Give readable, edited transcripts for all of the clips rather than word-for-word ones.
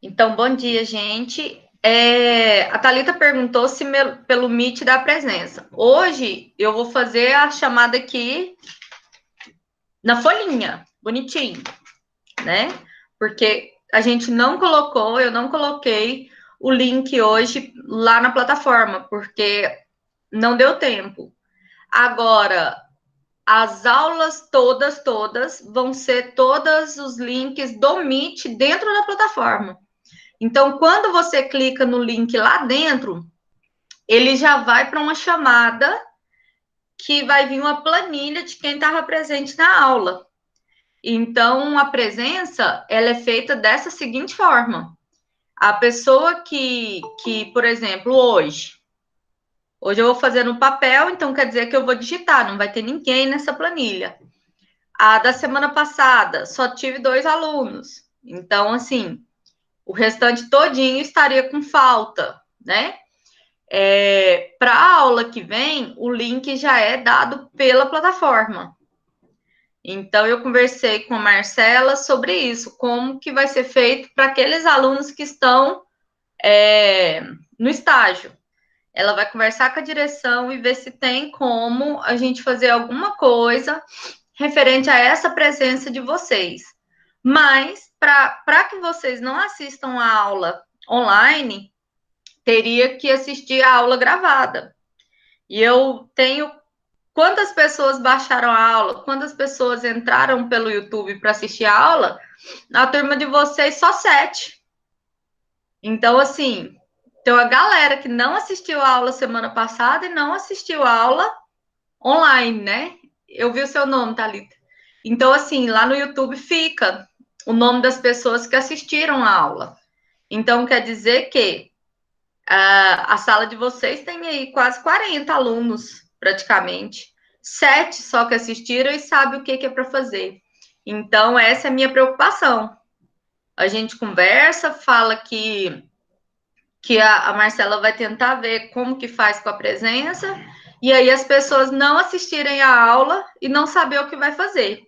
Então, bom dia, gente. A Thalita perguntou se pelo Meet dá presença. Hoje eu vou fazer a chamada aqui na folhinha, bonitinho, né? Porque a gente não colocou, eu não coloquei o link hoje lá na plataforma, porque não deu tempo. Agora, as aulas todas vão ser todos os links do Meet dentro da plataforma. Então, quando você clica no link lá dentro, ele já vai para uma chamada que vai vir uma planilha de quem estava presente na aula. Então, a presença, ela é feita dessa seguinte forma. A pessoa por exemplo, hoje eu vou fazer no papel, então quer dizer que eu vou digitar, não vai ter ninguém nessa planilha. A da semana passada, só tive 2 alunos. Então, assim, o restante todinho estaria com falta, né? Para a aula que vem, o link já é dado pela plataforma. Então, eu conversei com a Marcela sobre isso, como que vai ser feito para aqueles alunos que estão no estágio. Ela vai conversar com a direção e ver se tem como a gente fazer alguma coisa referente a essa presença de vocês. Mas, para que vocês não assistam a aula online, teria que assistir a aula gravada. E eu tenho quantas pessoas baixaram a aula, quantas pessoas entraram pelo YouTube para assistir a aula, na turma de vocês só 7. Então, assim, tem uma galera que não assistiu a aula semana passada e não assistiu a aula online, né? Eu vi o seu nome, Thalita. Então, assim, lá no YouTube fica o nome das pessoas que assistiram a aula. Então, quer dizer que a sala de vocês tem aí quase 40 alunos, praticamente. 7 só que assistiram e sabem o que é para fazer. Então, essa é a minha preocupação. A gente conversa, fala que a Marcela vai tentar ver como que faz com a presença, e aí as pessoas não assistirem a aula e não saber o que vai fazer.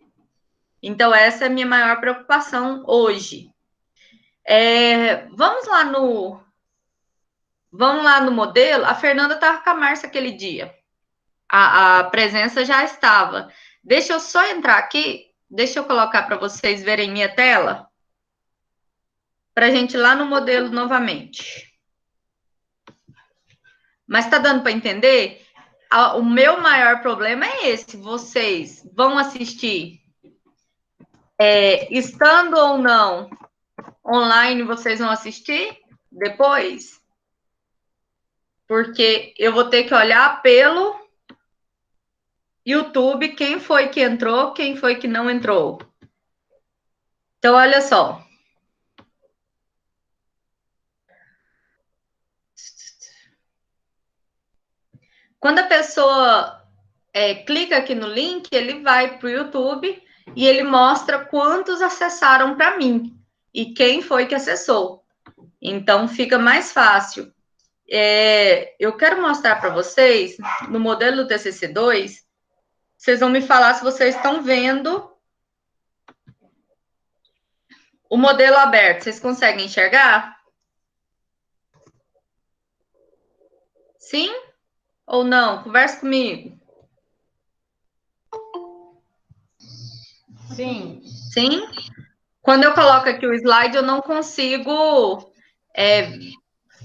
Então, essa é a minha maior preocupação hoje. Vamos lá no modelo. A Fernanda estava com a Márcia aquele dia. A presença já estava. Deixa eu só entrar aqui, deixa eu colocar para vocês verem minha tela, para a gente ir lá no modelo novamente. Mas está dando para entender? O meu maior problema é esse. Vocês vão assistir, estando ou não online, vocês vão assistir depois? Porque eu vou ter que olhar pelo YouTube quem foi que entrou, quem foi que não entrou. Então, olha só. Quando a pessoa clica aqui no link, ele vai para o YouTube e ele mostra quantos acessaram para mim e quem foi que acessou. Então, fica mais fácil. Eu quero mostrar para vocês, no modelo do TCC2, vocês vão me falar se vocês estão vendo o modelo aberto. Vocês conseguem enxergar? Sim ou não? Conversa comigo. Sim. Sim? Quando eu coloco aqui o slide, eu não consigo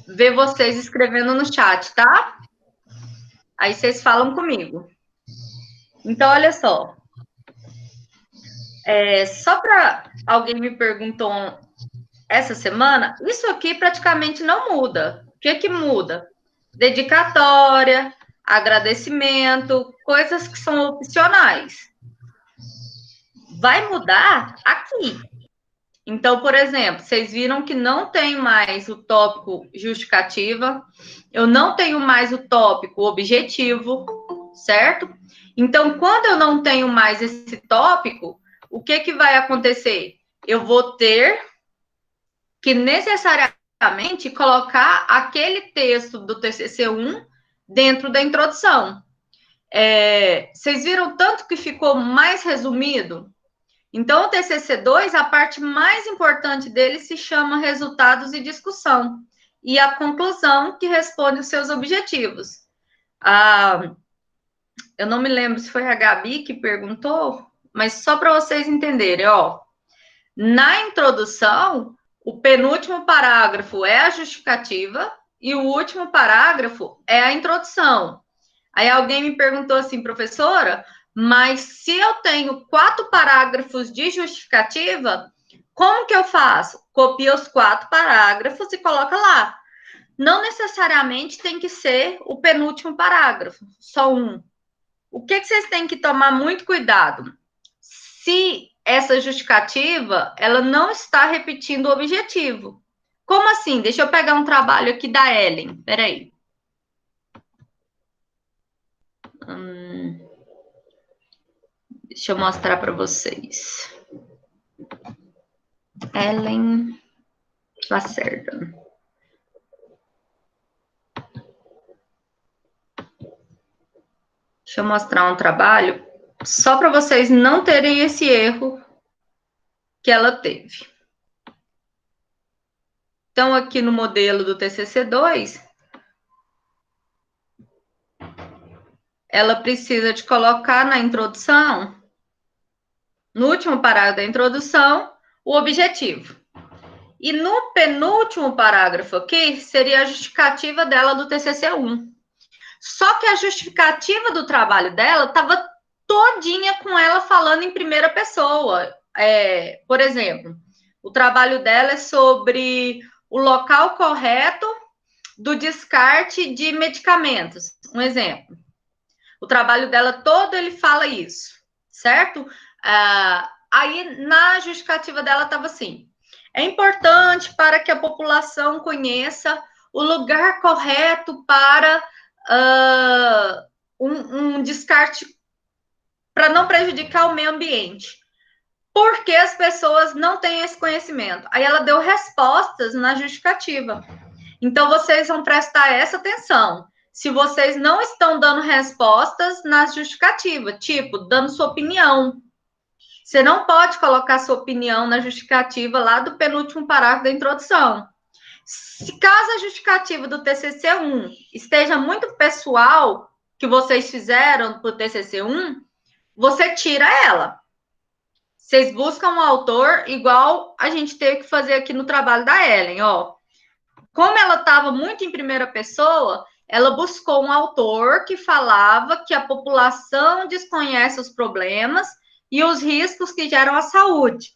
ver vocês escrevendo no chat, tá? Aí vocês falam comigo. Então, olha só. Só para alguém me perguntou essa semana, isso aqui praticamente não muda. O que muda? Dedicatória, agradecimento, coisas que são opcionais. Vai mudar aqui. Então, por exemplo, vocês viram que não tem mais o tópico justificativa, eu não tenho mais o tópico objetivo, certo? Então, quando eu não tenho mais esse tópico, o que vai acontecer? Eu vou ter que necessariamente colocar aquele texto do TCC1 dentro da introdução. Vocês viram tanto que ficou mais resumido? Então, o TCC2, a parte mais importante dele se chama resultados e discussão. E a conclusão que responde os seus objetivos. Eu não me lembro se foi a Gabi que perguntou, mas só para vocês entenderem, ó. Na introdução, o penúltimo parágrafo é a justificativa e o último parágrafo é a introdução. Aí alguém me perguntou assim, professora, mas se eu tenho 4 parágrafos de justificativa, como que eu faço? Copia os 4 parágrafos e coloca lá. Não necessariamente tem que ser o penúltimo parágrafo, só um. O que vocês têm que tomar muito cuidado? Se essa justificativa, ela não está repetindo o objetivo. Como assim? Deixa eu pegar um trabalho aqui da Ellen. Peraí. Deixa eu mostrar para vocês. Ellen Lacerda. Deixa eu mostrar um trabalho só para vocês não terem esse erro que ela teve. Então, aqui no modelo do TCC2, ela precisa de colocar na introdução, no último parágrafo da introdução, o objetivo. E no penúltimo parágrafo aqui, seria a justificativa dela do TCC1. Só que a justificativa do trabalho dela estava todinha com ela falando em primeira pessoa. Por exemplo, o trabalho dela é sobre o local correto do descarte de medicamentos. Um exemplo. O trabalho dela todo, ele fala isso, certo? Aí, na justificativa dela, estava assim: é importante para que a população conheça o lugar correto para um descarte para não prejudicar o meio ambiente. Porque as pessoas não têm esse conhecimento. Aí ela deu respostas na justificativa. Então, vocês vão prestar essa atenção. Se vocês não estão dando respostas na justificativa, tipo, dando sua opinião. Você não pode colocar sua opinião na justificativa lá do penúltimo parágrafo da introdução. Se caso a justificativa do TCC1 esteja muito pessoal, que vocês fizeram para o TCC1, você tira ela. Vocês buscam um autor igual a gente teve que fazer aqui no trabalho da Ellen, ó. Como ela estava muito em primeira pessoa, ela buscou um autor que falava que a população desconhece os problemas e os riscos que geram à saúde.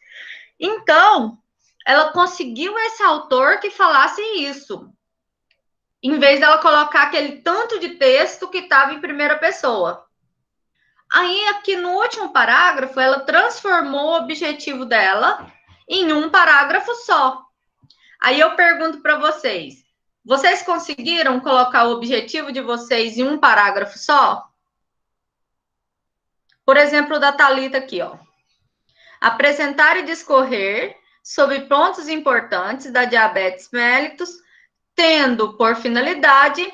Então, ela conseguiu esse autor que falasse isso, em vez dela colocar aquele tanto de texto que estava em primeira pessoa. Aí, aqui no último parágrafo, ela transformou o objetivo dela em um parágrafo só. Aí eu pergunto para vocês, vocês conseguiram colocar o objetivo de vocês em um parágrafo só? Por exemplo, o da Thalita aqui, ó. Apresentar e discorrer sobre pontos importantes da diabetes mellitus, tendo por finalidade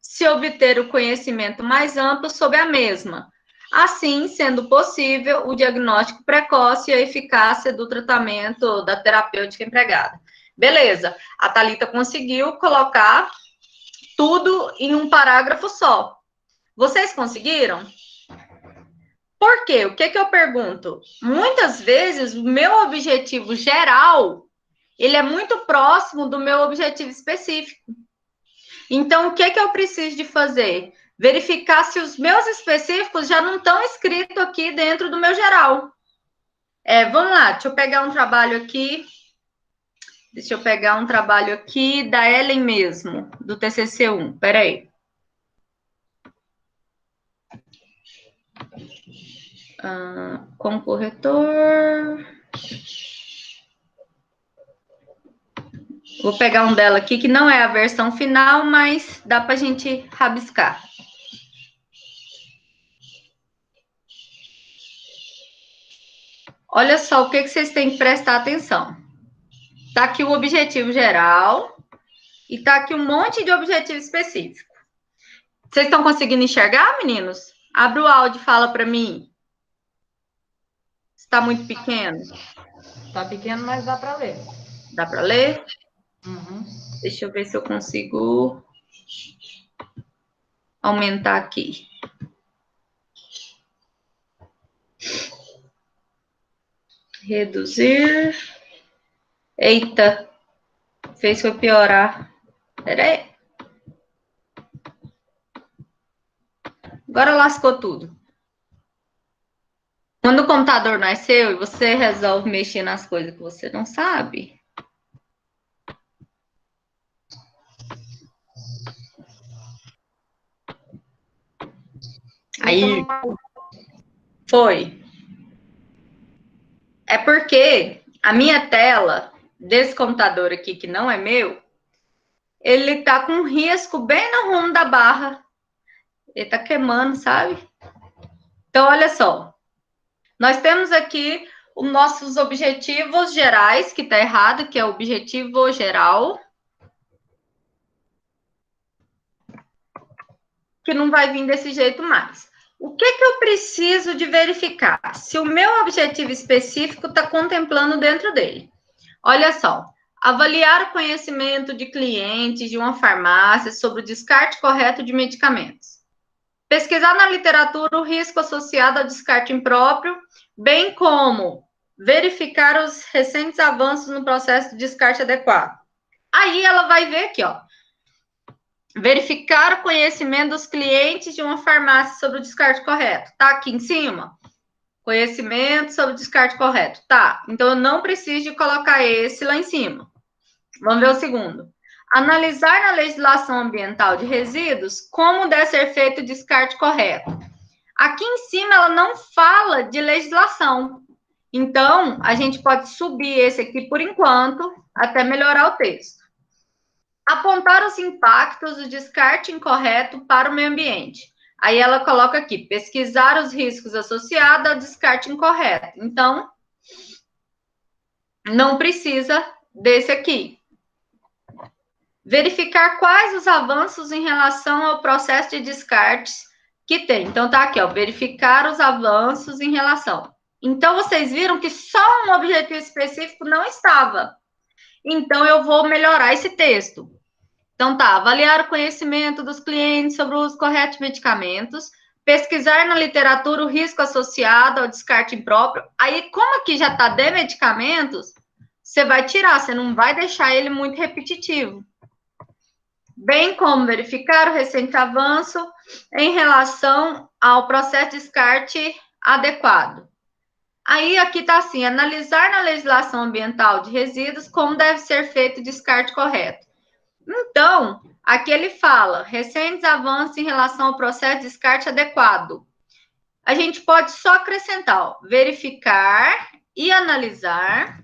se obter o conhecimento mais amplo sobre a mesma. Assim, sendo possível, o diagnóstico precoce e a eficácia do tratamento da terapêutica empregada. Beleza, a Thalita conseguiu colocar tudo em um parágrafo só. Vocês conseguiram? Por quê? O que eu pergunto? Muitas vezes, o meu objetivo geral, ele é muito próximo do meu objetivo específico. Então, o que eu preciso de fazer? Verificar se os meus específicos já não estão escritos aqui dentro do meu geral. Vamos lá, deixa eu pegar um trabalho aqui. Deixa eu pegar um trabalho aqui da Ellen mesmo, do TCC1. Peraí. Como corretor. Vou pegar um dela aqui, que não é a versão final, mas dá para a gente rabiscar. Olha só o que vocês têm que prestar atenção. Está aqui o objetivo geral e está aqui um monte de objetivo específico. Vocês estão conseguindo enxergar, meninos? Abre o áudio e fala para mim. Está muito pequeno? Está pequeno, mas dá para ler. Dá para ler? Uhum. Deixa eu ver se eu consigo aumentar aqui. Reduzir. Eita, fez foi piorar. Pera aí. Agora lascou tudo. Quando o computador nasceu e você resolve mexer nas coisas que você não sabe. Aí, foi. É porque a minha tela desse computador aqui, que não é meu, ele tá com um risco bem no rumo da barra. Ele tá queimando, sabe? Então, olha só. Nós temos aqui os nossos objetivos gerais, que tá errado, que é o objetivo geral. Que não vai vir desse jeito mais. O que eu preciso de verificar? Se o meu objetivo específico está contemplando dentro dele. Olha só, avaliar o conhecimento de clientes de uma farmácia sobre o descarte correto de medicamentos. Pesquisar na literatura o risco associado ao descarte impróprio, bem como verificar os recentes avanços no processo de descarte adequado. Aí ela vai ver aqui, ó. Verificar o conhecimento dos clientes de uma farmácia sobre o descarte correto. Tá aqui em cima. Conhecimento sobre o descarte correto. Tá. Então eu não preciso de colocar esse lá em cima. Vamos ver o segundo. Analisar na legislação ambiental de resíduos como deve ser feito o descarte correto. Aqui em cima ela não fala de legislação. Então, a gente pode subir esse aqui por enquanto, até melhorar o texto. Apontar os impactos do descarte incorreto para o meio ambiente. Aí ela coloca aqui, pesquisar os riscos associados ao descarte incorreto. Então, não precisa desse aqui. Verificar quais os avanços em relação ao processo de descartes que tem. Então, tá aqui, ó, verificar os avanços em relação. Então, vocês viram que só um objetivo específico não estava. Então, eu vou melhorar esse texto. Então, tá, avaliar o conhecimento dos clientes sobre o uso correto de medicamentos, pesquisar na literatura o risco associado ao descarte impróprio. Aí, como aqui já está de medicamentos, você vai tirar, você não vai deixar ele muito repetitivo. Bem como verificar o recente avanço em relação ao processo de descarte adequado. Aí, aqui está assim, analisar na legislação ambiental de resíduos como deve ser feito o descarte correto. Então, aqui ele fala, recentes avanços em relação ao processo de descarte adequado. A gente pode só acrescentar, ó, verificar e analisar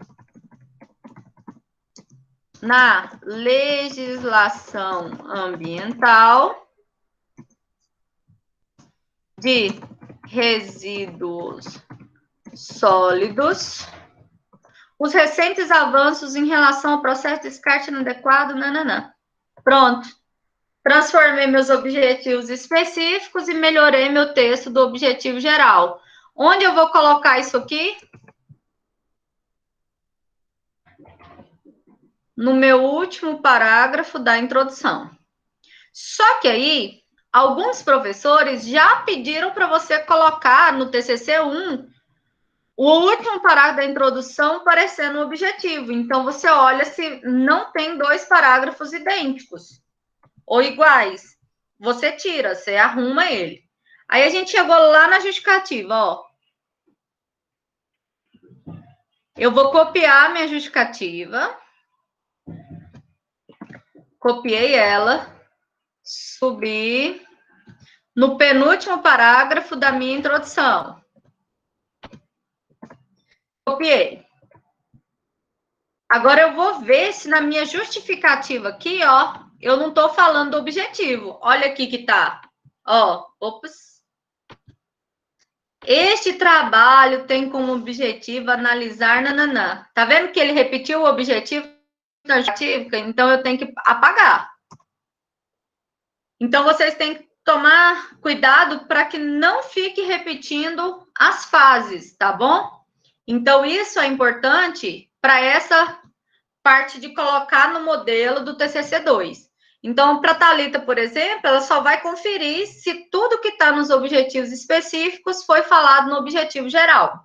na legislação ambiental de resíduos sólidos os recentes avanços em relação ao processo de descarte inadequado, nananã. Pronto. Transformei meus objetivos específicos e melhorei meu texto do objetivo geral. Onde eu vou colocar isso aqui? No meu último parágrafo da introdução. Só que aí, alguns professores já pediram para você colocar no TCC1 o último parágrafo da introdução parecendo um objetivo. Então, você olha se não tem dois parágrafos idênticos ou iguais. Você tira, você arruma ele. Aí a gente chegou lá na justificativa, ó. Eu vou copiar minha justificativa. Copiei ela. Subi no penúltimo parágrafo da minha introdução. Copiei. Agora eu vou ver se na minha justificativa aqui, ó, eu não estou falando do objetivo. Olha aqui que tá. Ó, ops. Este trabalho tem como objetivo analisar nananã. Tá vendo que ele repetiu o objetivo na justificativa? Então eu tenho que apagar. Então vocês têm que tomar cuidado para que não fique repetindo as fases, tá bom? Então, isso é importante para essa parte de colocar no modelo do TCC2. Então, para a Thalita, por exemplo, ela só vai conferir se tudo que está nos objetivos específicos foi falado no objetivo geral.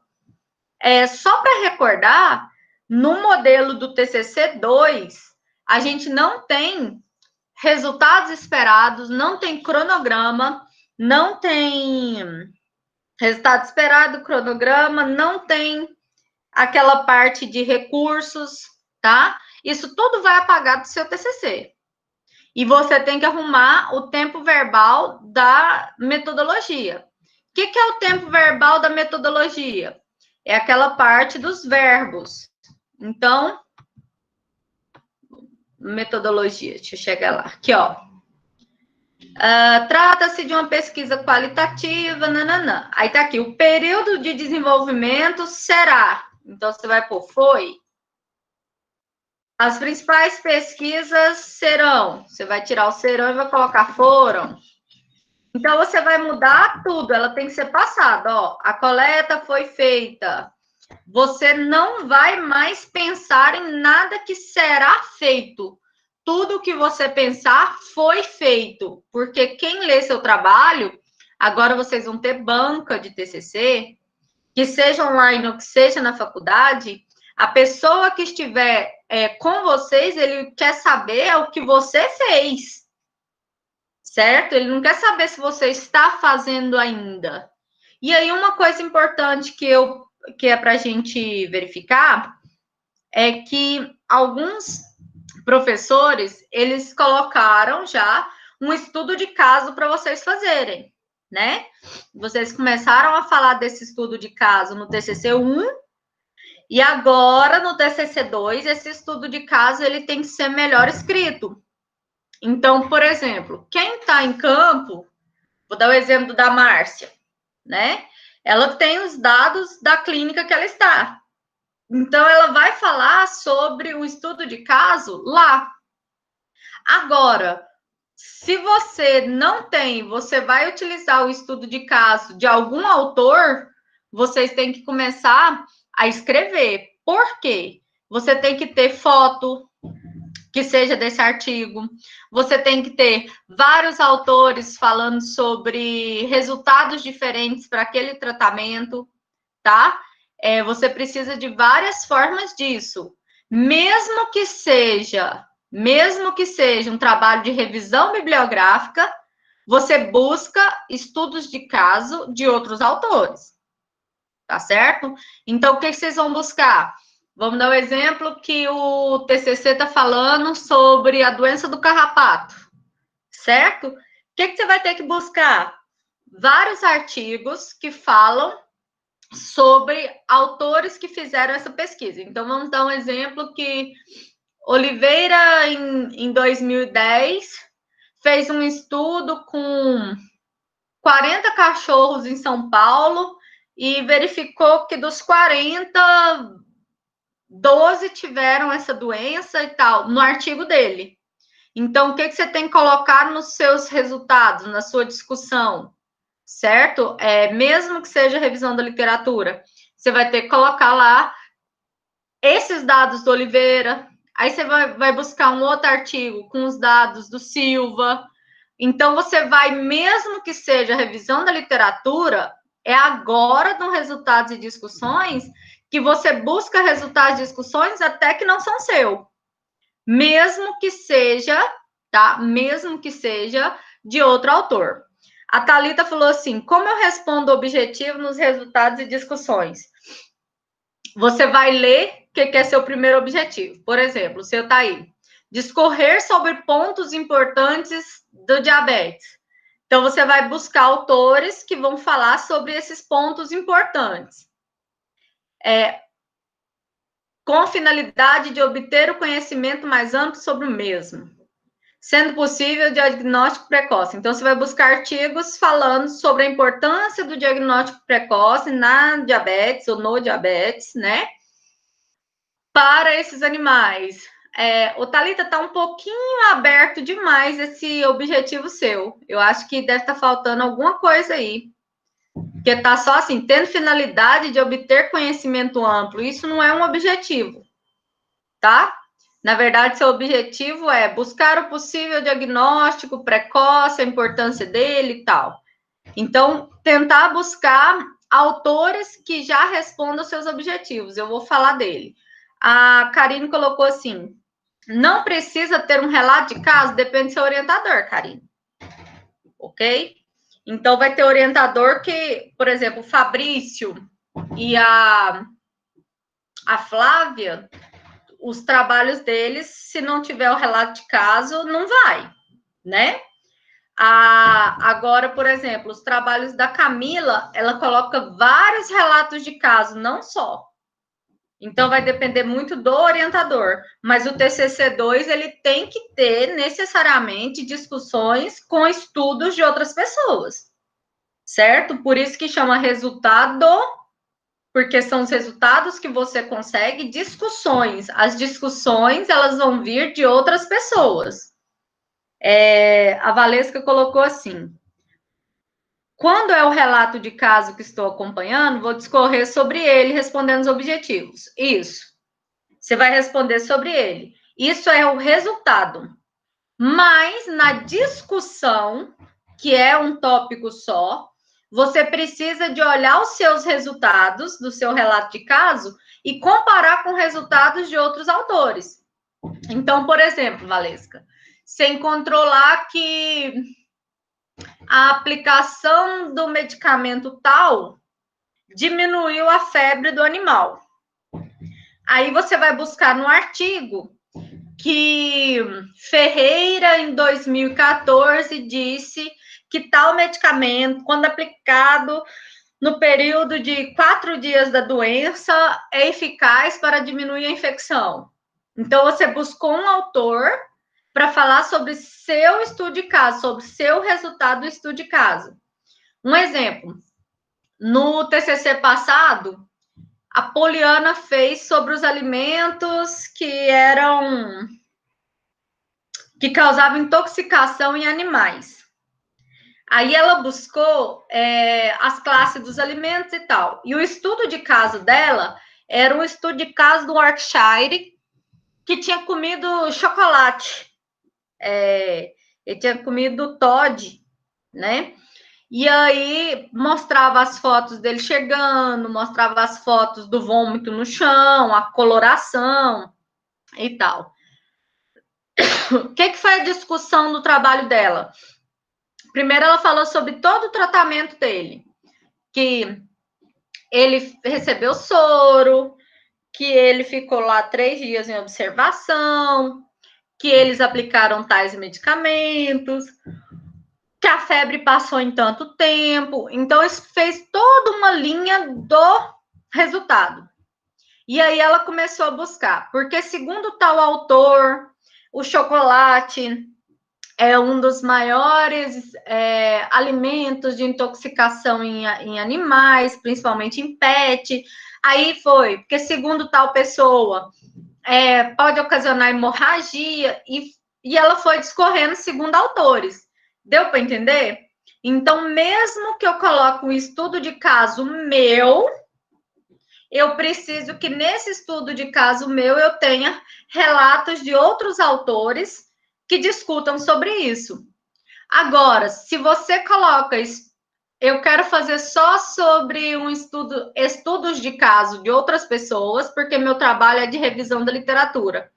Só para recordar, no modelo do TCC2, a gente não tem resultados esperados, não tem cronograma, não tem resultado esperado, cronograma, não tem aquela parte de recursos, tá? Isso tudo vai apagar do seu TCC. E você tem que arrumar o tempo verbal da metodologia. O que é o tempo verbal da metodologia? É aquela parte dos verbos. Então, metodologia, deixa eu chegar lá. Aqui, ó. Trata-se de uma pesquisa qualitativa, nananã. Aí tá aqui, o período de desenvolvimento será. Então, você vai pôr foi. As principais pesquisas serão. Você vai tirar o serão e vai colocar foram. Então, você vai mudar tudo. Ela tem que ser passada, ó. A coleta foi feita. Você não vai mais pensar em nada que será feito. Tudo que você pensar foi feito. Porque quem lê seu trabalho, agora vocês vão ter banca de TCC, que seja online ou que seja na faculdade, a pessoa que estiver com vocês, ele quer saber o que você fez, certo? Ele não quer saber se você está fazendo ainda. E aí, uma coisa importante que é para a gente verificar é que alguns professores, eles colocaram já um estudo de caso para vocês fazerem, né? Vocês começaram a falar desse estudo de caso no TCC1, e agora, no TCC2, esse estudo de caso ele tem que ser melhor escrito. Então, por exemplo, quem está em campo, vou dar o exemplo da Márcia, né? Ela tem os dados da clínica que ela está. Então, ela vai falar sobre o estudo de caso lá. Agora, se você não tem, você vai utilizar o estudo de caso de algum autor, vocês têm que começar a escrever. Por quê? Você tem que ter foto que seja desse artigo. Você tem que ter vários autores falando sobre resultados diferentes para aquele tratamento, tá? Você precisa de várias formas disso. Mesmo que seja um trabalho de revisão bibliográfica, você busca estudos de caso de outros autores. Tá certo? Então, o que vocês vão buscar? Vamos dar um exemplo que o TCC está falando sobre a doença do carrapato, certo? O que você vai ter que buscar? Vários artigos que falam sobre autores que fizeram essa pesquisa. Então, vamos dar um exemplo que Oliveira, em 2010, fez um estudo com 40 cachorros em São Paulo e verificou que dos 40, 12 tiveram essa doença e tal, no artigo dele. Então, o que você tem que colocar nos seus resultados, na sua discussão, certo? Mesmo que seja revisão da literatura, você vai ter que colocar lá esses dados do Oliveira, aí você vai buscar um outro artigo com os dados do Silva. Então, você vai, mesmo que seja revisão da literatura, é agora no resultados e discussões que você busca resultados e discussões até que não são seu. Mesmo que seja, tá? Mesmo que seja de outro autor. A Thalita falou assim, como eu respondo objetivo nos resultados e discussões? Você vai ler o que é seu primeiro objetivo. Por exemplo, o seu tá aí. Discorrer sobre pontos importantes do diabetes. Então, você vai buscar autores que vão falar sobre esses pontos importantes. Com a finalidade de obter o conhecimento mais amplo sobre o mesmo. Sendo possível, diagnóstico precoce. Então, você vai buscar artigos falando sobre a importância do diagnóstico precoce na diabetes ou no diabetes, né? Para esses animais. O Thalita está um pouquinho aberto demais esse objetivo seu. Eu acho que deve estar faltando alguma coisa aí. Porque está só assim, tendo finalidade de obter conhecimento amplo. Isso não é um objetivo, tá? Na verdade, seu objetivo é buscar o possível diagnóstico precoce, a importância dele e tal. Então, tentar buscar autores que já respondam aos seus objetivos. Eu vou falar dele. A Karine colocou assim: não precisa ter um relato de caso, depende do seu orientador, Karine. Ok? Então, vai ter orientador que, por exemplo, o Fabrício e a Flávia, os trabalhos deles, se não tiver o relato de caso, não vai, né? Agora, por exemplo, os trabalhos da Camila, ela coloca vários relatos de caso, não só. Então, vai depender muito do orientador. Mas o TCC2, ele tem que ter, necessariamente, discussões com estudos de outras pessoas. Certo? Por isso que chama resultado, porque são os resultados que você consegue, discussões. As discussões, elas vão vir de outras pessoas. A Valesca colocou assim: quando é o relato de caso que estou acompanhando, vou discorrer sobre ele, respondendo os objetivos. Isso. Você vai responder sobre ele. Isso é o resultado. Mas na discussão, que é um tópico só, você precisa de olhar os seus resultados do seu relato de caso e comparar com resultados de outros autores. Então, por exemplo, Valesca, você encontrou lá que a aplicação do medicamento tal diminuiu a febre do animal. Aí você vai buscar no artigo que Ferreira, em 2014, disse que tal medicamento, quando aplicado no período de 4 dias da doença, é eficaz para diminuir a infecção. Então, você buscou um autor para falar sobre seu estudo de caso, sobre seu resultado do estudo de caso. Um exemplo, no TCC passado, a Poliana fez sobre os alimentos que causavam intoxicação em animais. Aí ela buscou as classes dos alimentos e tal. E o estudo de caso dela era um estudo de caso do Yorkshire que tinha comido chocolate. Ele tinha comido Todd, né? E aí mostrava as fotos dele chegando, mostrava as fotos do vômito no chão, a coloração e tal. O que foi a discussão do trabalho dela? Primeiro, ela falou sobre todo o tratamento dele, que ele recebeu soro, que ele ficou lá 3 dias em observação, que eles aplicaram tais medicamentos, que a febre passou em tanto tempo. Então, isso fez toda uma linha do resultado. E aí ela começou a buscar, porque segundo tal autor, o chocolate é um dos maiores alimentos de intoxicação em animais, principalmente em pet. Aí foi, porque segundo tal pessoa, pode ocasionar hemorragia, e ela foi discorrendo segundo autores. Deu para entender? Então, mesmo que eu coloque um estudo de caso meu, eu preciso que nesse estudo de caso meu eu tenha relatos de outros autores que discutam sobre isso. Agora, se você coloca, eu quero fazer só sobre estudos de caso de outras pessoas, porque meu trabalho é de revisão da literatura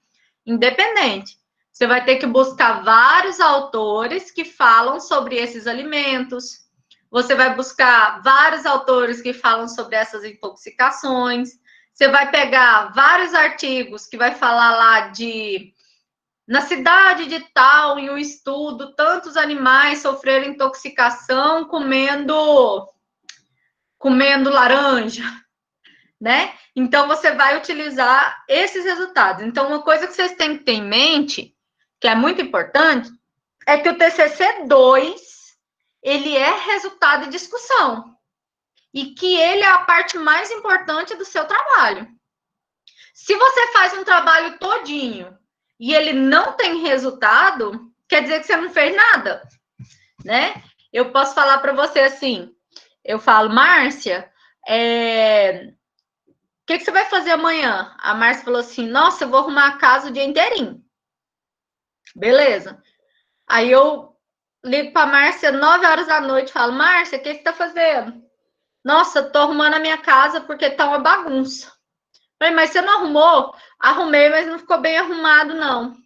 independente. Você vai ter que buscar vários autores que falam sobre esses alimentos. Você vai buscar vários autores que falam sobre essas intoxicações. Você vai pegar vários artigos que vai falar lá de na cidade de tal, em um estudo, tantos animais sofreram intoxicação comendo laranja, né? Então, você vai utilizar esses resultados. Então, uma coisa que vocês têm que ter em mente, que é muito importante, é que o TCC2, ele é resultado de discussão. E que ele é a parte mais importante do seu trabalho. Se você faz um trabalho todinho e ele não tem resultado, quer dizer que você não fez nada, né? Eu posso falar para você assim, eu falo, Márcia, o que você vai fazer amanhã? A Márcia falou assim, nossa, eu vou arrumar a casa o dia inteirinho. Beleza. Aí eu ligo para a Márcia 9 horas da noite e falo, Márcia, o que você está fazendo? Nossa, tô arrumando a minha casa porque tá uma bagunça. Falei, mas você não arrumou? Arrumei, mas não ficou bem arrumado, não.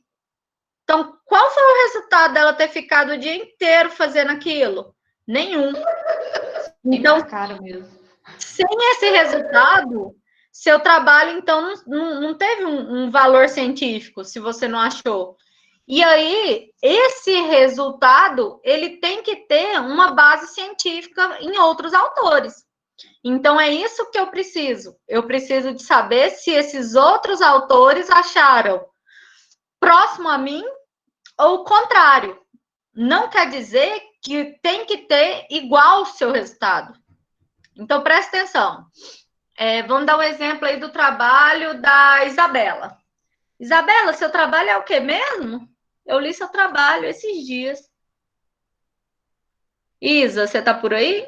Então, qual foi o resultado dela ter ficado o dia inteiro fazendo aquilo? Nenhum. Então, sem esse resultado, seu trabalho, então, não teve um valor científico, se você não achou. E aí, esse resultado, ele tem que ter uma base científica em outros autores. Então, é isso que eu preciso. Eu preciso de saber se esses outros autores acharam próximo a mim ou o contrário. Não quer dizer que tem que ter igual o seu resultado. Então, presta atenção. Vamos dar um exemplo aí do trabalho da Isabela. Isabela, seu trabalho é o quê mesmo? Eu li seu trabalho esses dias. Isa, você está por aí?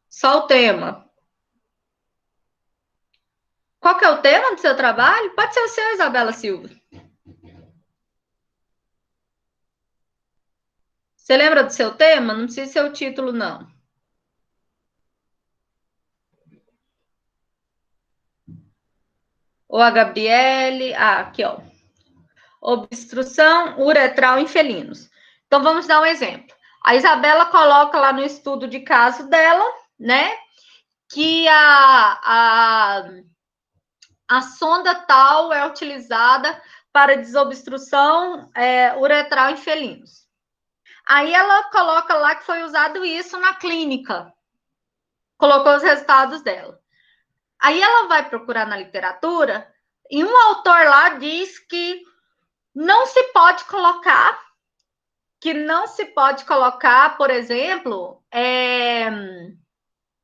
Só o tema. Qual que é o tema do seu trabalho? Pode ser o seu, Isabela Silva. Você lembra do seu tema? Não precisa ser o título, não. Ou a Gabriele. Aqui, ó. Obstrução uretral em felinos. Então, vamos dar um exemplo. A Isabela coloca lá no estudo de caso dela, né? Que a sonda tal é utilizada para desobstrução uretral em felinos. Aí ela coloca lá que foi usado isso na clínica. Colocou os resultados dela. Aí ela vai procurar na literatura e um autor lá diz que não se pode colocar, por exemplo,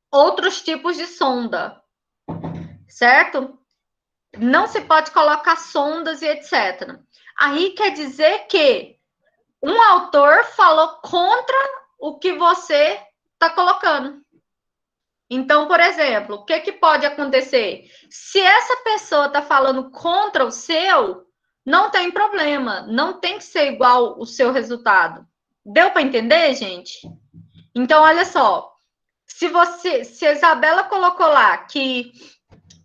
outros tipos de sonda, certo? Não se pode colocar sondas e etc. Aí quer dizer que um autor falou contra o que você está colocando. Então, por exemplo, o que pode acontecer? Se essa pessoa está falando contra o seu, não tem problema, não tem que ser igual o seu resultado. Deu para entender, gente? Então, olha só, se a Isabela colocou lá que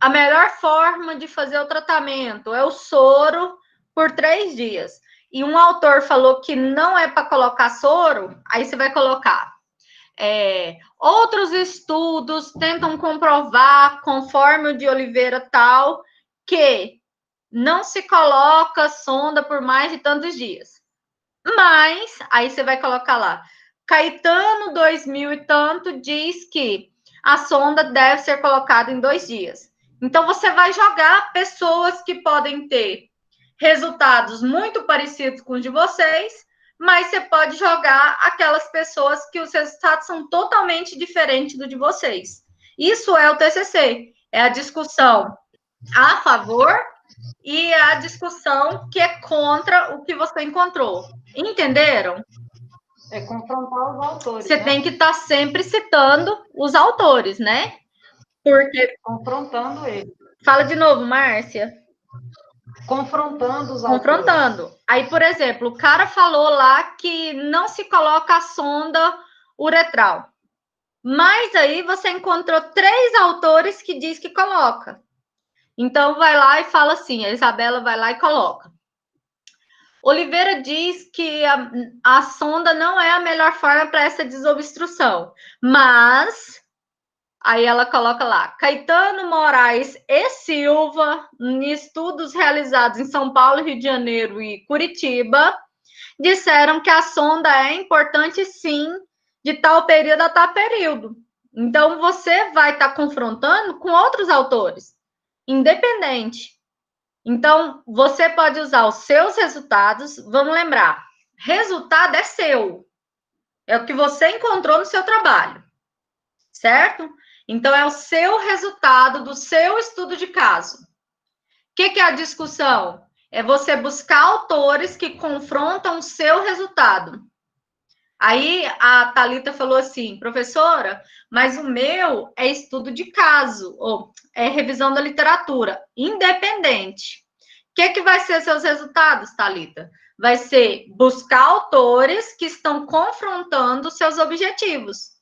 a melhor forma de fazer o tratamento é o soro por 3 dias, e um autor falou que não é para colocar soro, aí você vai colocar. Outros estudos tentam comprovar, conforme o de Oliveira tal, que não se coloca sonda por mais de tantos dias. Mas, aí você vai colocar lá, Caetano 2000 e tanto diz que a sonda deve ser colocada em 2 dias. Então, você vai jogar pessoas que podem ter resultados muito parecidos com os de vocês, mas você pode jogar aquelas pessoas que os resultados são totalmente diferentes do de vocês. Isso é o TCC, é a discussão a favor e a discussão que é contra o que você encontrou. Entenderam? É confrontar os autores. Você tem que estar sempre citando os autores, né? Porque. Confrontando eles. Fala de novo, Márcia. Confrontando os autores. Confrontando. Aí, por exemplo, o cara falou lá que não se coloca a sonda uretral. Mas aí você encontrou 3 autores que diz que coloca. Então, vai lá e fala assim, a Isabela vai lá e coloca. Oliveira diz que a sonda não é a melhor forma para essa desobstrução, mas aí ela coloca lá, Caetano Moraes e Silva, em estudos realizados em São Paulo, Rio de Janeiro e Curitiba, disseram que a sonda é importante sim, de tal período a tal período. Então, você vai estar confrontando com outros autores, independente. Então, você pode usar os seus resultados. Vamos lembrar, resultado é seu. É o que você encontrou no seu trabalho, certo? Então, é o seu resultado do seu estudo de caso. O que é a discussão? É você buscar autores que confrontam o seu resultado. Aí a Thalita falou assim, professora, mas o meu é estudo de caso, ou é revisão da literatura, independente. O que vai ser seus resultados, Thalita? Vai ser buscar autores que estão confrontando seus objetivos.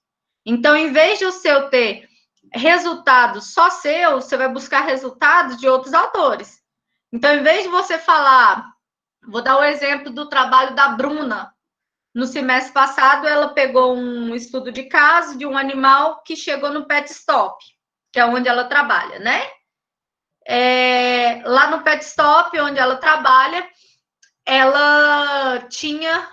Então, em vez de o seu ter resultados só seus, você vai buscar resultados de outros autores. Então, em vez de você falar, vou dar o exemplo do trabalho da Bruna. No semestre passado, ela pegou um estudo de caso de um animal que chegou no pet stop, que é onde ela trabalha, né? Lá no pet stop, onde ela trabalha, ela tinha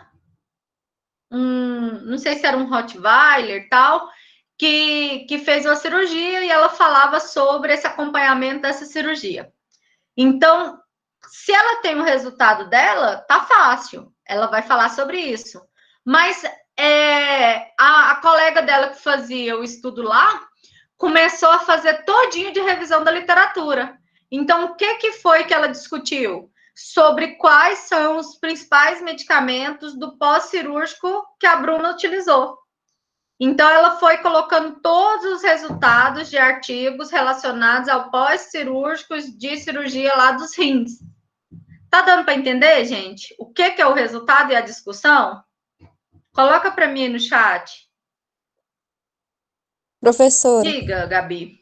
não sei se era um Rottweiler tal, que fez uma cirurgia e ela falava sobre esse acompanhamento dessa cirurgia. Então, se ela tem o resultado dela, tá fácil, ela vai falar sobre isso. Mas a colega dela que fazia o estudo lá começou a fazer todinho de revisão da literatura. Então, o que foi que ela discutiu? Sobre quais são os principais medicamentos do pós-cirúrgico que a Bruna utilizou. Então, ela foi colocando todos os resultados de artigos relacionados ao pós-cirúrgico de cirurgia lá dos rins. Tá dando para entender, gente? O que é o resultado e a discussão? Coloca para mim no chat. Professora, Diga, Gabi.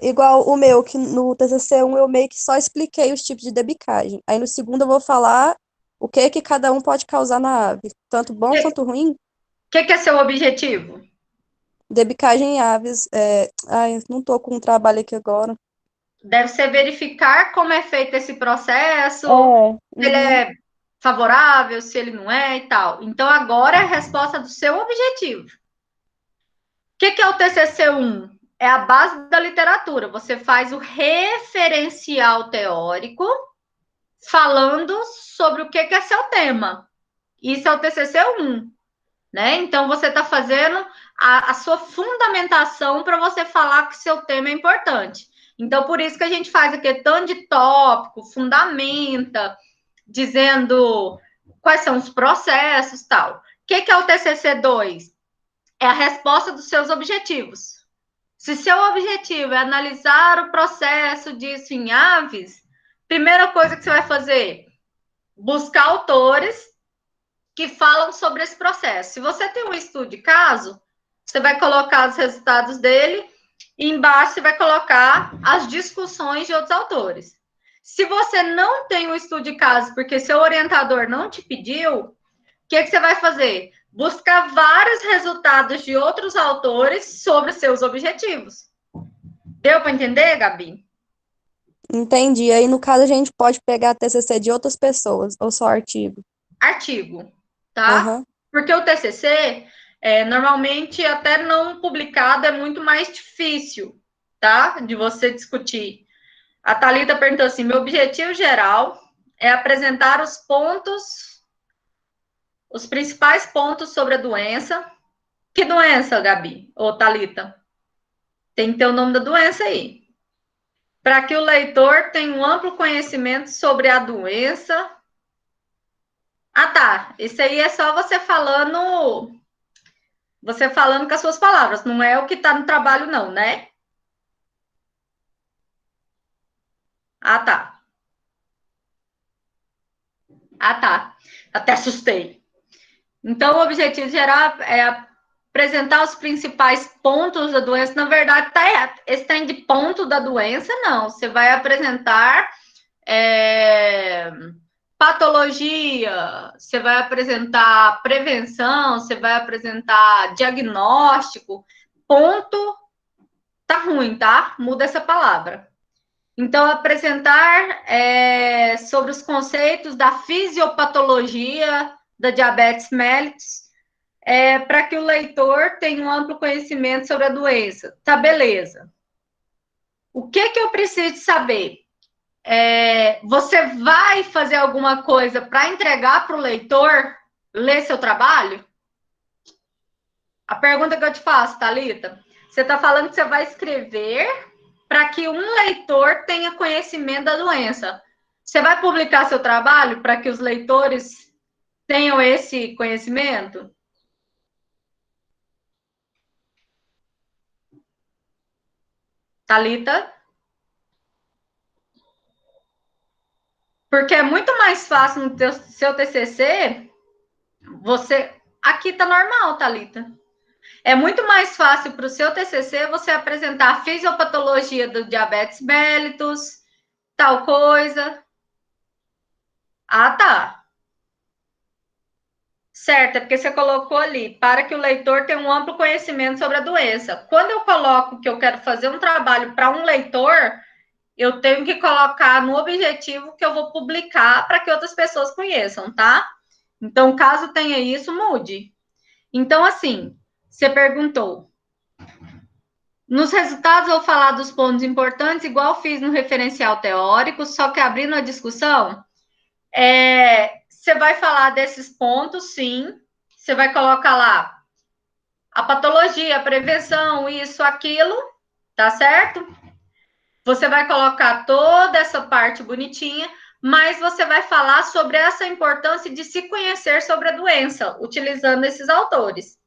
igual o meu, que no TCC1 eu meio que só expliquei os tipos de debicagem. Aí no segundo eu vou falar o que cada um pode causar na ave, tanto bom quanto ruim. O que é seu objetivo? Debicagem em aves. Ai, não tô com um trabalho aqui agora. Deve ser verificar como é feito esse processo, se ele é favorável, se ele não é e tal. Então, agora é a resposta do seu objetivo. O que é o TCC1? É a base da literatura. Você faz o referencial teórico falando sobre o que é seu tema. Isso é o TCC1, né? Então, você está fazendo a sua fundamentação para você falar que seu tema é importante. Então, por isso que a gente faz aqui tanto de tópico, fundamenta, dizendo quais são os processos tal. O que é o TCC2? É a resposta dos seus objetivos. Se seu objetivo é analisar o processo disso em aves, primeira coisa que você vai fazer, buscar autores que falam sobre esse processo. Se você tem um estudo de caso, você vai colocar os resultados dele e embaixo você vai colocar as discussões de outros autores. Se você não tem um estudo de caso porque seu orientador não te pediu, o que você vai fazer? Buscar vários resultados de outros autores sobre seus objetivos. Deu para entender, Gabi? Entendi. Aí, no caso, a gente pode pegar TCC de outras pessoas, ou só artigo. Artigo, tá? Porque o TCC, normalmente, até não publicado, é muito mais difícil, tá? De você discutir. A Thalita perguntou assim, meu objetivo geral é apresentar os principais pontos sobre a doença. Que doença, Gabi? Ou Thalita? Tem que ter o nome da doença aí. Para que o leitor tenha um amplo conhecimento sobre a doença. Ah, tá. Isso aí é só você falando com as suas palavras. Não é o que está no trabalho, não, né? Ah, tá. Ah, tá. Até assustei. Então, o objetivo geral é apresentar os principais pontos da doença. Na verdade, tá errado. Esse tem de ponto da doença, não. Você vai apresentar patologia, você vai apresentar prevenção, você vai apresentar diagnóstico. Ponto tá ruim, tá? Muda essa palavra. Então, apresentar sobre os conceitos da fisiopatologia da diabetes mellitus, para que o leitor tenha um amplo conhecimento sobre a doença. Tá, beleza. O que eu preciso saber? Você vai fazer alguma coisa para entregar para o leitor ler seu trabalho? A pergunta que eu te faço, Thalita, você está falando que você vai escrever para que um leitor tenha conhecimento da doença. Você vai publicar seu trabalho para que os leitores tenham esse conhecimento? Thalita? Porque é muito mais fácil no seu TCC, você... Aqui tá normal, Thalita. É muito mais fácil para o seu TCC você apresentar a fisiopatologia do diabetes mellitus, tal coisa. Ah, tá. Certo, é porque você colocou ali, para que o leitor tenha um amplo conhecimento sobre a doença. Quando eu coloco que eu quero fazer um trabalho para um leitor, eu tenho que colocar no objetivo que eu vou publicar para que outras pessoas conheçam, tá? Então, caso tenha isso, mude. Então, assim, você perguntou. Nos resultados, eu vou falar dos pontos importantes, igual fiz no referencial teórico, só que abrindo a discussão, você vai falar desses pontos, sim. Você vai colocar lá a patologia, a prevenção, isso, aquilo, tá certo? Você vai colocar toda essa parte bonitinha, mas você vai falar sobre essa importância de se conhecer sobre a doença, utilizando esses autores.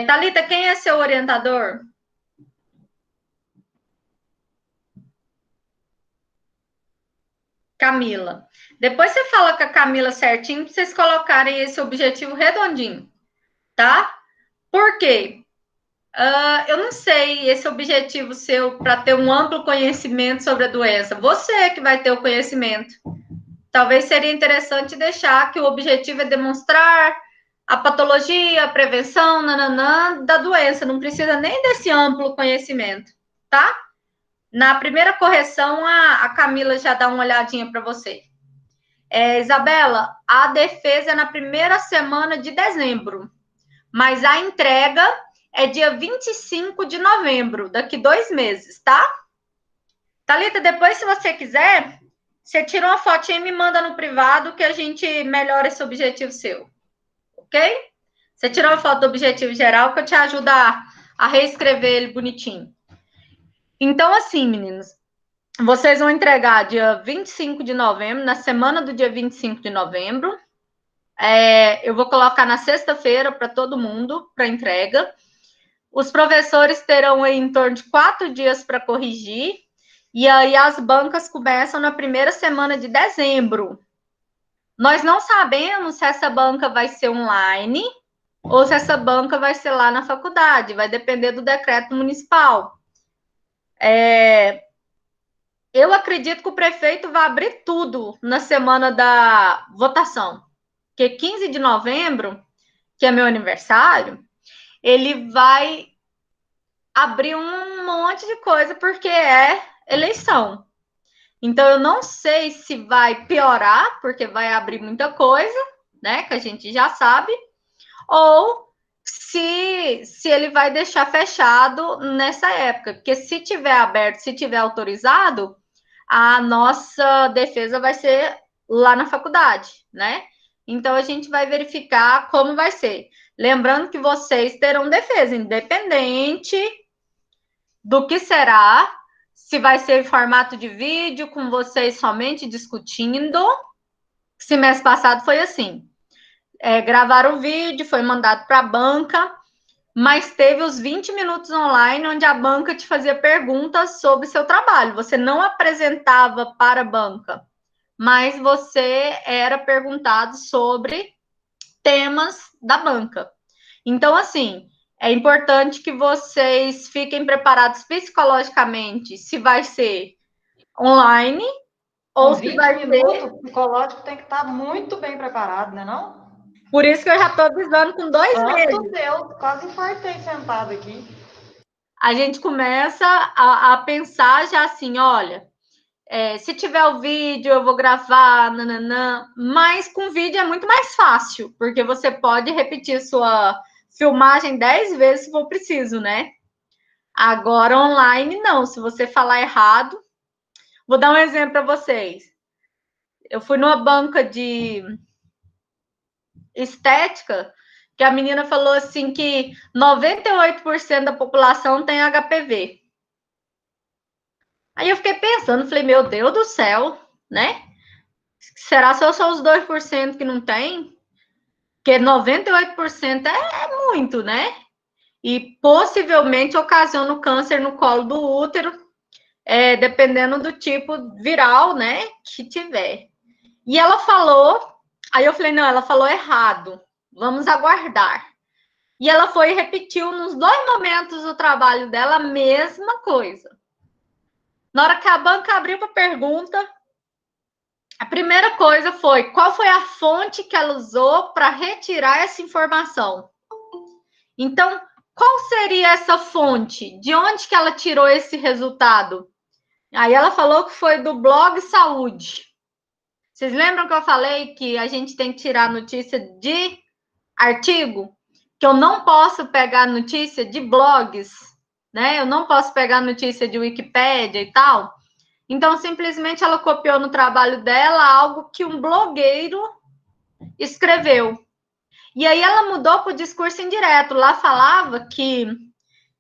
Thalita, quem é seu orientador? Camila. Depois você fala com a Camila certinho para vocês colocarem esse objetivo redondinho, tá? Por quê? Eu não sei esse objetivo seu para ter um amplo conhecimento sobre a doença. Você que vai ter o conhecimento. Talvez seria interessante deixar que o objetivo é demonstrar a patologia, a prevenção, nananã, da doença. Não precisa nem desse amplo conhecimento, tá? Na primeira correção, a Camila já dá uma olhadinha para você. Isabela, a defesa é na primeira semana de dezembro, mas a entrega é dia 25 de novembro, daqui 2 meses, tá? Thalita, depois, se você quiser, você tira uma fotinha e me manda no privado que a gente melhora esse objetivo seu, ok? Você tira uma foto do objetivo geral que eu te ajudo a reescrever ele bonitinho. Então, assim, meninos, vocês vão entregar dia 25 de novembro, na semana do dia 25 de novembro. Eu vou colocar na sexta-feira para todo mundo, para entrega. Os professores terão em torno de 4 dias para corrigir. E aí as bancas começam na primeira semana de dezembro. Nós não sabemos se essa banca vai ser online ou se essa banca vai ser lá na faculdade. Vai depender do decreto municipal. Eu acredito que o prefeito vai abrir tudo na semana da votação. Porque 15 de novembro, que é meu aniversário, ele vai abrir um monte de coisa porque é eleição. Então, eu não sei se vai piorar, porque vai abrir muita coisa, né, que a gente já sabe, ou se ele vai deixar fechado nessa época. Porque se tiver aberto, se tiver autorizado, a nossa defesa vai ser lá na faculdade, né? Então, a gente vai verificar como vai ser. Lembrando que vocês terão defesa, independente do que será, se vai ser em formato de vídeo, com vocês somente discutindo. Esse mês passado foi assim. Gravaram o vídeo, foi mandado para a banca, mas teve os 20 minutos online, onde a banca te fazia perguntas sobre seu trabalho. Você não apresentava para a banca, mas você era perguntado sobre temas da banca. Então, assim, é importante que vocês fiquem preparados psicologicamente se vai ser online ou se vai ser... O psicológico tem que estar muito bem preparado, né, não? Por isso que eu já estou avisando com 2 meses. Santo Deus, quase infartei sentado aqui. A gente começa a pensar já assim, olha, se tiver o vídeo, eu vou gravar, nananã, mas com vídeo é muito mais fácil, porque você pode repetir sua filmagem 10 vezes se for preciso, né? Agora, online, não. Se você falar errado... Vou dar um exemplo para vocês. Eu fui numa banca de estética, que a menina falou assim que 98% da população tem HPV. Aí eu fiquei pensando, falei, meu Deus do céu, né? Será que só os 2% que não tem? Porque 98% é muito, né? E possivelmente ocasiona o câncer no colo do útero, dependendo do tipo viral, né, que tiver. E ela falou, aí eu falei, não, ela falou errado, vamos aguardar. E ela foi e repetiu nos 2 momentos do trabalho dela a mesma coisa. Na hora que a banca abriu para pergunta, a primeira coisa foi, qual foi a fonte que ela usou para retirar essa informação? Então, qual seria essa fonte? De onde que ela tirou esse resultado? Aí ela falou que foi do blog Saúde. Vocês lembram que eu falei que a gente tem que tirar notícia de artigo? Que eu não posso pegar notícia de blogs, né? Eu não posso pegar notícia de Wikipédia e tal. Então, simplesmente ela copiou no trabalho dela algo que um blogueiro escreveu. E aí ela mudou para o discurso indireto. Lá falava que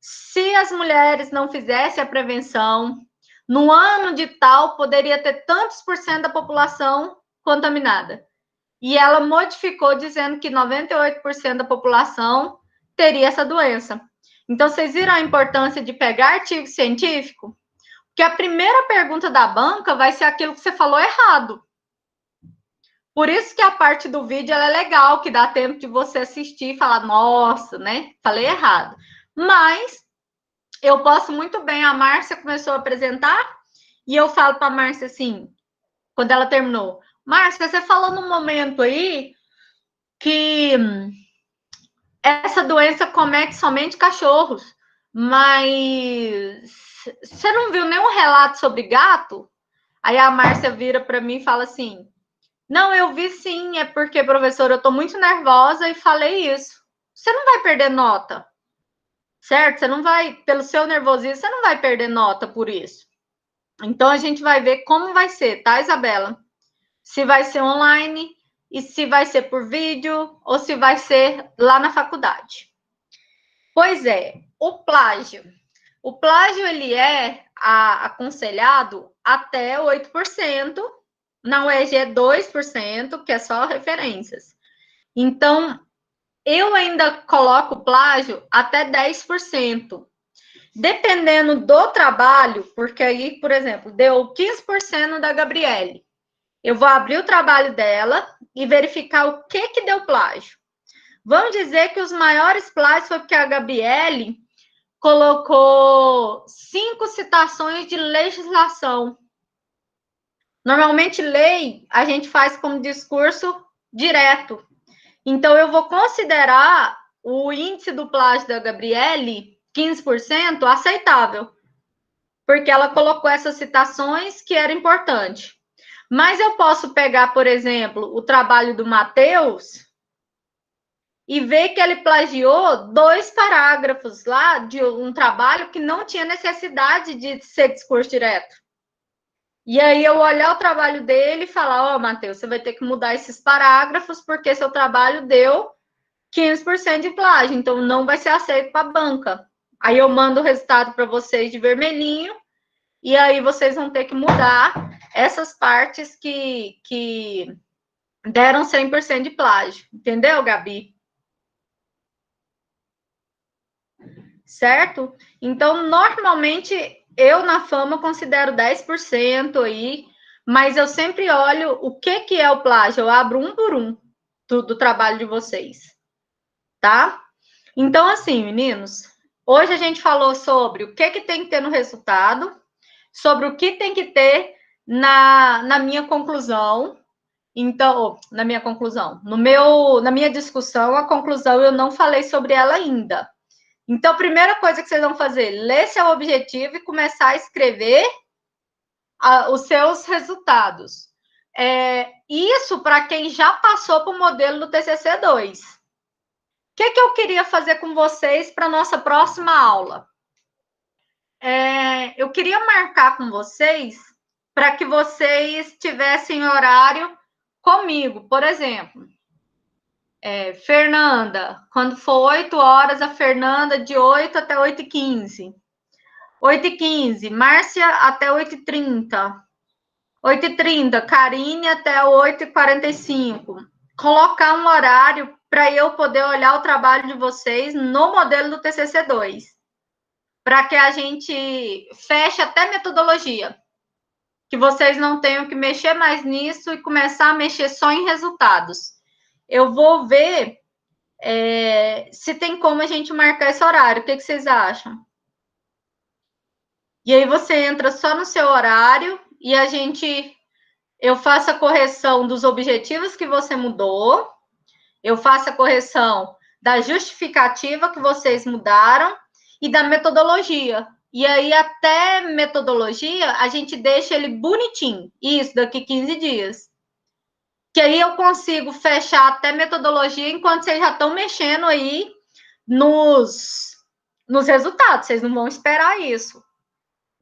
se as mulheres não fizessem a prevenção, no ano de tal, poderia ter tantos por cento da população contaminada. E ela modificou dizendo que 98% da população teria essa doença. Então, vocês viram a importância de pegar artigo científico? Porque a primeira pergunta da banca vai ser aquilo que você falou errado. Por isso que a parte do vídeo ela é legal, que dá tempo de você assistir e falar, nossa, né? Falei errado. Mas eu posso muito bem, a Márcia começou a apresentar, e eu falo para a Márcia assim, quando ela terminou, Márcia, você falou num momento aí que essa doença comete somente cachorros, mas você não viu nenhum relato sobre gato? Aí a Márcia vira para mim e fala assim, não, eu vi sim, é porque, professora, eu estou muito nervosa e falei isso. Você não vai perder nota, certo? Você não vai, pelo seu nervosismo, você não vai perder nota por isso. Então, a gente vai ver como vai ser, tá, Isabela? Se vai ser online, e se vai ser por vídeo, ou se vai ser lá na faculdade. Pois é, o plágio. O plágio, ele é aconselhado até 8%, na UEG é 2%, que é só referências. Então, eu ainda coloco plágio até 10%. Dependendo do trabalho, porque aí, por exemplo, deu 15% da Gabriele. Eu vou abrir o trabalho dela e verificar o que deu plágio. Vamos dizer que os maiores plágios foi porque a Gabriele colocou 5 citações de legislação. Normalmente, lei a gente faz como discurso direto. Então, eu vou considerar o índice do plágio da Gabriele, 15%, aceitável. Porque ela colocou essas citações que era importante. Mas eu posso pegar, por exemplo, o trabalho do Matheus e ver que ele plagiou 2 parágrafos lá de um trabalho que não tinha necessidade de ser discurso direto. E aí eu olhar o trabalho dele e falar, ó, Matheus, você vai ter que mudar esses parágrafos porque seu trabalho deu 15% de plágio, então não vai ser aceito para a banca. Aí eu mando o resultado para vocês de vermelhinho e aí vocês vão ter que mudar essas partes que deram 100% de plágio. Entendeu, Gabi? Certo? Então, normalmente, eu na Fama considero 10% aí, mas eu sempre olho o que é o plágio. Eu abro um por um do trabalho de vocês, tá? Então, assim, meninos, hoje a gente falou sobre o que tem que ter no resultado, sobre o que tem que ter na minha conclusão. Então, na minha conclusão, na minha discussão, a conclusão eu não falei sobre ela ainda. Então, a primeira coisa que vocês vão fazer, ler seu objetivo e começar a escrever os seus resultados. Isso para quem já passou para o modelo do TCC2. O que eu queria fazer com vocês para a nossa próxima aula? Eu queria marcar com vocês para que vocês tivessem horário comigo, por exemplo. Fernanda, quando for 8 horas, a Fernanda de 8 até 8h15. 8h15, Márcia até 8h30. 8h30, Karine até 8h45. Colocar um horário para eu poder olhar o trabalho de vocês no modelo do TCC2, para que a gente feche até metodologia, que vocês não tenham que mexer mais nisso e começar a mexer só em resultados. Eu vou ver se tem como a gente marcar esse horário. O que vocês acham? E aí você entra só no seu horário e eu faço a correção dos objetivos que você mudou, eu faço a correção da justificativa que vocês mudaram e da metodologia. E aí, até metodologia, a gente deixa ele bonitinho. Isso, daqui 15 dias. Que aí eu consigo fechar até metodologia enquanto vocês já estão mexendo aí nos resultados. Vocês não vão esperar isso.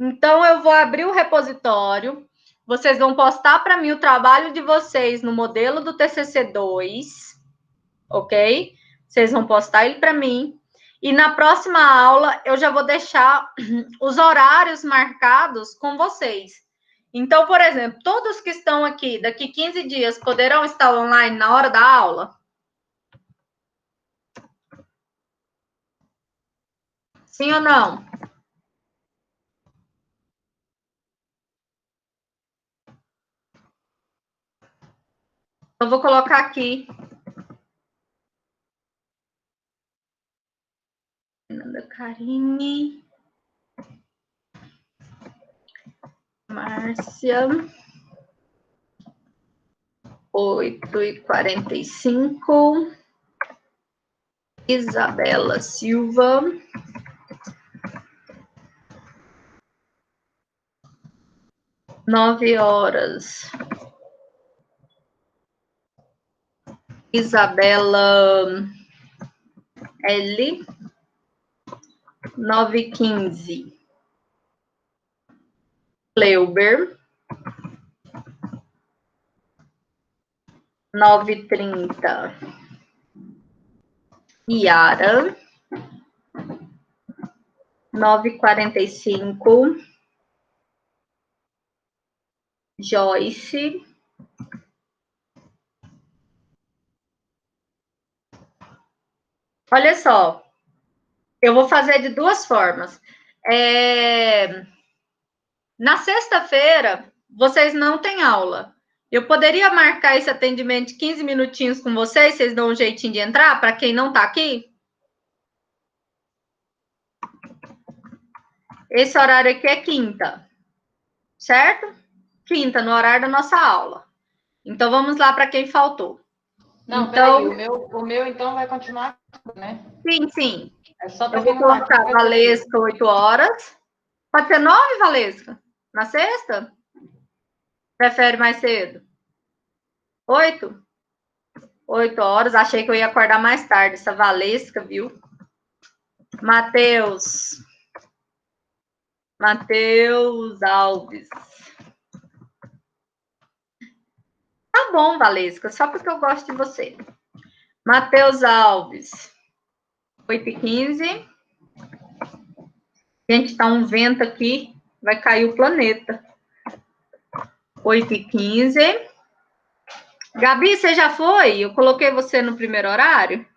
Então, eu vou abrir o repositório. Vocês vão postar para mim o trabalho de vocês no modelo do TCC2, ok? Vocês vão postar ele para mim. E na próxima aula, eu já vou deixar os horários marcados com vocês. Então, por exemplo, todos que estão aqui daqui 15 dias poderão estar online na hora da aula? Sim ou não? Eu vou colocar aqui. Fernanda Karine. Márcia. 8h45. Isabela Silva. 9h. Isabela L. 9h15. Cleuber. 9h30. Yara. 9h45. Joyce. Olha só, eu vou fazer de duas formas. Na sexta-feira, vocês não têm aula. Eu poderia marcar esse atendimento de 15 minutinhos com vocês dão um jeitinho de entrar, para quem não está aqui? Esse horário aqui é quinta, certo? Quinta, no horário da nossa aula. Então, vamos lá para quem faltou. Não, então, peraí, o meu, então, vai continuar, né? Sim, sim. É só eu vou colocar Valesca, 8h. Pode ser 9, Valesca? Na sexta? Prefere mais cedo? 8? 8h. Achei que eu ia acordar mais tarde. Essa Valesca, viu? Matheus Alves. Tá bom, Valesca, só porque eu gosto de você. Matheus Alves. 8h15. Gente, tá um vento aqui. Vai cair o planeta. 8h15. Gabi, você já foi? Eu coloquei você no primeiro horário?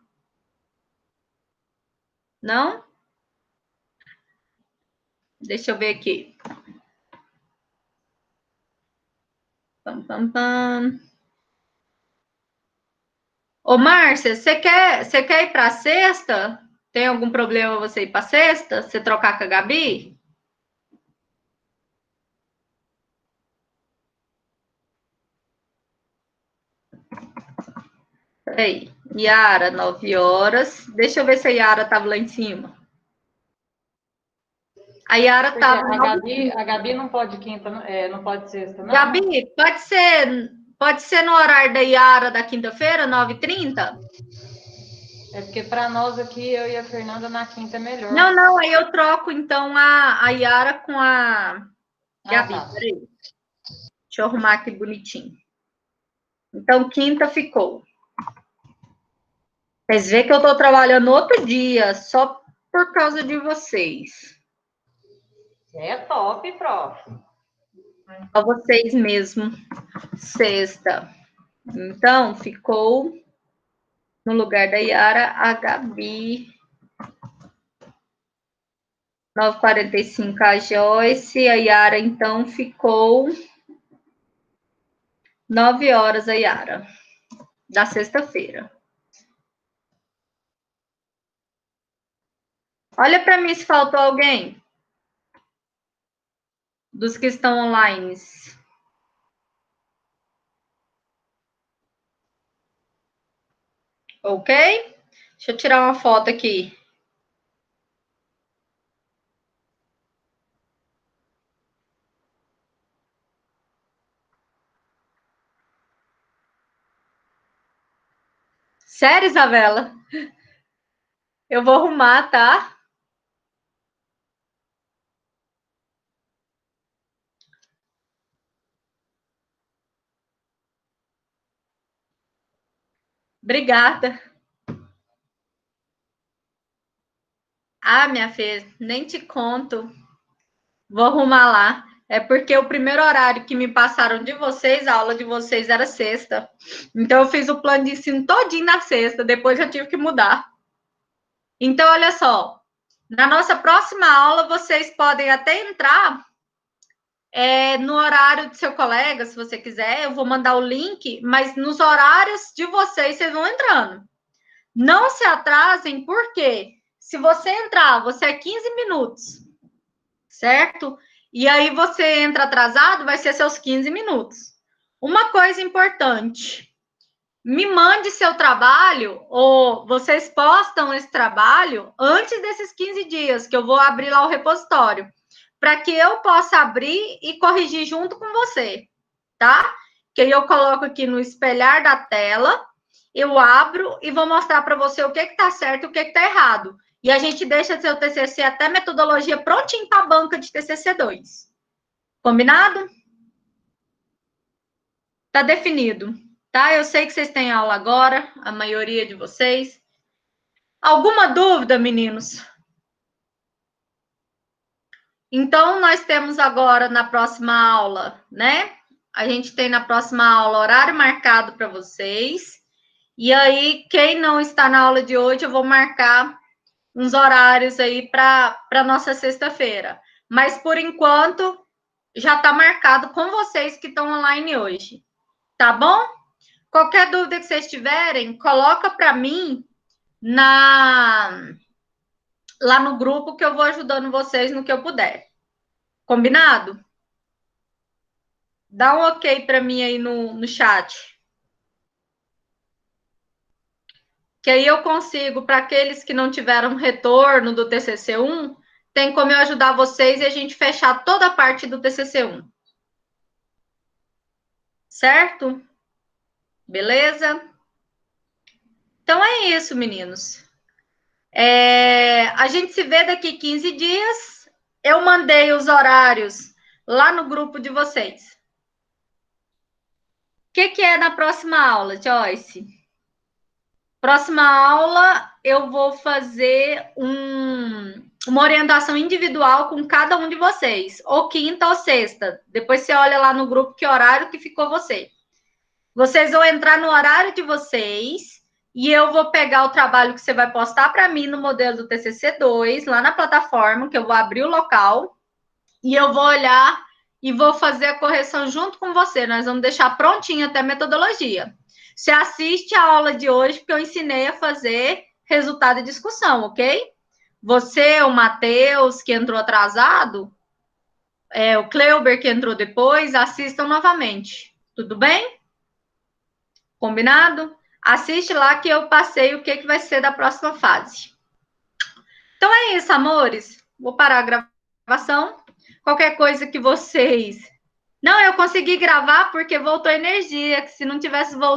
Não? Deixa eu ver aqui. Pam, pam, pam. Ô, Márcia, você quer ir para sexta? Tem algum problema você ir para sexta? Você trocar com a Gabi? Peraí. Yara, 9h. Deixa eu ver se a Yara estava lá em cima. A Yara estava... A Gabi não pode quinta, não pode sexta, não? Gabi, pode ser no horário da Yara da quinta-feira, 9h30? É porque para nós aqui, eu e a Fernanda, na quinta é melhor. Não, aí eu troco, então, a Yara com a Gabi. Tá. Peraí. Deixa eu arrumar aqui bonitinho. Então, quinta ficou. Vocês veem que eu estou trabalhando outro dia, só por causa de vocês. É top, prof. Só vocês mesmo. Sexta. Então, ficou No lugar da Yara, a Gabi. 9h45 a Joyce. A Yara, então, ficou 9 horas a Yara, da sexta-feira. Olha para mim se faltou alguém dos que estão online. Ok? Deixa eu tirar uma foto aqui. Sério, Isabela? Eu vou arrumar, tá? Obrigada. Ah, minha filha, nem te conto. Vou arrumar lá. É porque o primeiro horário que me passaram de vocês, a aula de vocês era sexta. Então, eu fiz o plano de ensino todinho na sexta. Depois, eu tive que mudar. Então, olha só. Na nossa próxima aula, vocês podem até entrar no horário do seu colega, se você quiser. Eu vou mandar o link, mas nos horários de vocês vão entrando. Não se atrasem, porque se você entrar, você é 15 minutos, certo? E aí você entra atrasado, vai ser seus 15 minutos. Uma coisa importante, me mande seu trabalho, ou vocês postam esse trabalho antes desses 15 dias, que eu vou abrir lá o repositório, para que eu possa abrir e corrigir junto com você, tá? Que aí eu coloco aqui no espelhar da tela, eu abro e vou mostrar para você o que está certo e o que está errado. E a gente deixa seu TCC até metodologia prontinho para a banca de TCC 2. Combinado? Tá definido, tá? Eu sei que vocês têm aula agora, a maioria de vocês. Alguma dúvida, meninos? Então, nós temos agora na próxima aula, né? A gente tem na próxima aula horário marcado para vocês. E aí, quem não está na aula de hoje, eu vou marcar uns horários aí para nossa sexta-feira. Mas, por enquanto, já está marcado com vocês que estão online hoje. Tá bom? Qualquer dúvida que vocês tiverem, coloca para mim lá no grupo que eu vou ajudando vocês no que eu puder. Combinado? Dá um ok para mim aí no chat. Que aí eu consigo, para aqueles que não tiveram retorno do TCC1, tem como eu ajudar vocês e a gente fechar toda a parte do TCC1. Certo? Beleza? Então é isso, meninos. A gente se vê daqui 15 dias. Eu mandei os horários lá no grupo de vocês. O que é na próxima aula, Joyce? Próxima aula, eu vou fazer uma orientação individual com cada um de vocês, ou quinta ou sexta. Depois você olha lá no grupo que horário que ficou você. Vocês vão entrar no horário de vocês e eu vou pegar o trabalho que você vai postar para mim no modelo do TCC2, lá na plataforma, que eu vou abrir o local, e eu vou olhar e vou fazer a correção junto com você. Nós vamos deixar prontinho até a metodologia. Você assiste a aula de hoje, porque eu ensinei a fazer resultado e discussão, ok? Você, o Matheus, que entrou atrasado, o Cleuber, que entrou depois, assistam novamente. Tudo bem? Combinado? Assiste lá que eu passei o que vai ser da próxima fase. Então é isso, amores. Vou parar a gravação. Qualquer coisa que vocês... Não, eu consegui gravar porque voltou energia, que se não tivesse voltado,